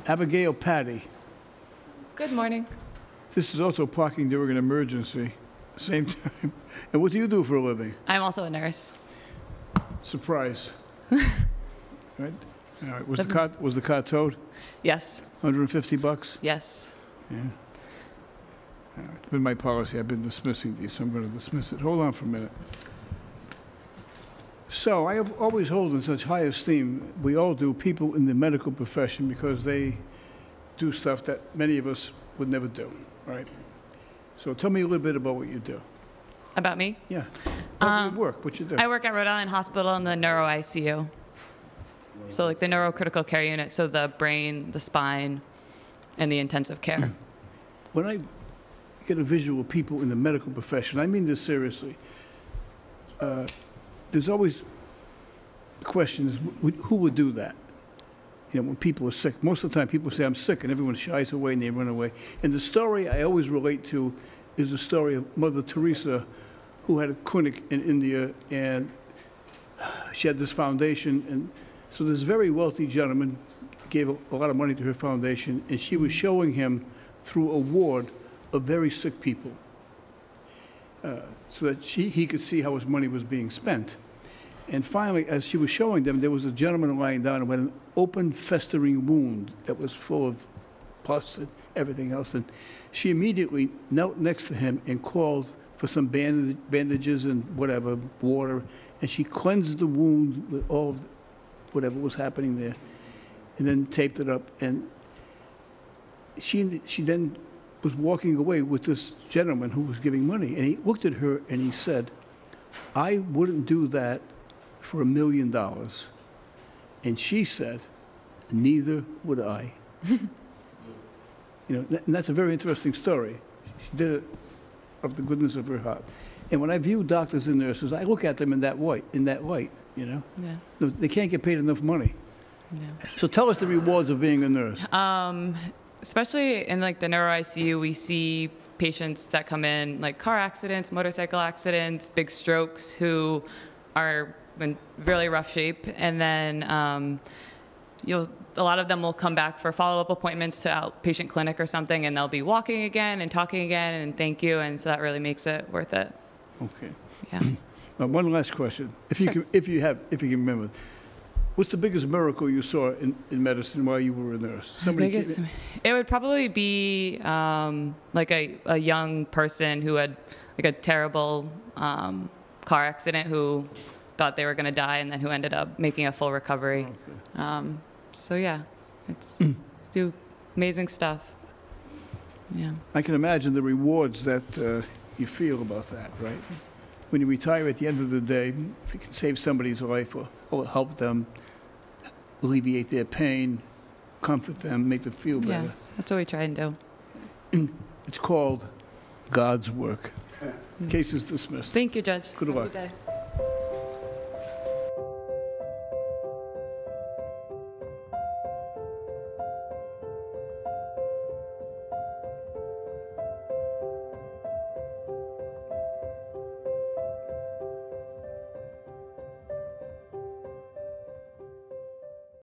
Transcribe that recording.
Abigail Patty. Good morning. This is also parking during an emergency, same time. And what do you do for a living? I'm also a nurse. Surprise. Right? All right. Was the car towed? Yes. $150? Yes. Yeah. All right. It's been my policy. I've been dismissing these, so I'm going to dismiss it. Hold on for a minute. So I have always hold in such high esteem, we all do, people in the medical profession because they do stuff that many of us would never do, right? So tell me a little bit about what you do. About me? Yeah. How do you work? What you do? I work at Rhode Island Hospital in the neuro ICU. So like the neurocritical care unit, so the brain, the spine, and the intensive care. When I get a visual of people in the medical profession, I mean this seriously, there's always the question is, who would do that? You know, when people are sick, most of the time people say, I'm sick, and everyone shies away and they run away. And the story I always relate to is the story of Mother Teresa, who had a clinic in India, and she had this foundation. And so this very wealthy gentleman gave a lot of money to her foundation, and she was showing him through a ward of very sick people so that he could see how his money was being spent. And finally, as she was showing them, there was a gentleman lying down with an open, festering wound that was full of pus and everything else. And she immediately knelt next to him and called for some bandages and whatever, water. And she cleansed the wound with all of whatever was happening there, and then taped it up. And she then was walking away with this gentleman who was giving money. And he looked at her and he said, I wouldn't do that for $1 million. And she said, neither would I. You know, and that's a very interesting story. She did it of the goodness of her heart. And when I view doctors and nurses, I look at them in that light, you know? Yeah. They can't get paid enough money. Yeah. So tell us the rewards of being a nurse. Especially in like the neuro ICU, we see patients that come in like car accidents, motorcycle accidents, big strokes, who are in really rough shape, and then a lot of them will come back for follow-up appointments to outpatient clinic or something, and they'll be walking again and talking again and thank you, and so that really makes it worth it. Okay. Yeah. One last question, if you can, if you can remember. What's the biggest miracle you saw in medicine while you were a nurse? It would probably be like a young person who had like a terrible car accident, who thought they were going to die, and then who ended up making a full recovery. Okay. So yeah, it's do amazing stuff. Yeah. I can imagine the rewards that you feel about that, right? When you retire at the end of the day, if you can save somebody's life or help them, alleviate their pain, comfort them, make them feel better. Yeah, that's what we try and do. It's called God's work. Case is dismissed. Thank you, Judge. Good luck. Have a good day.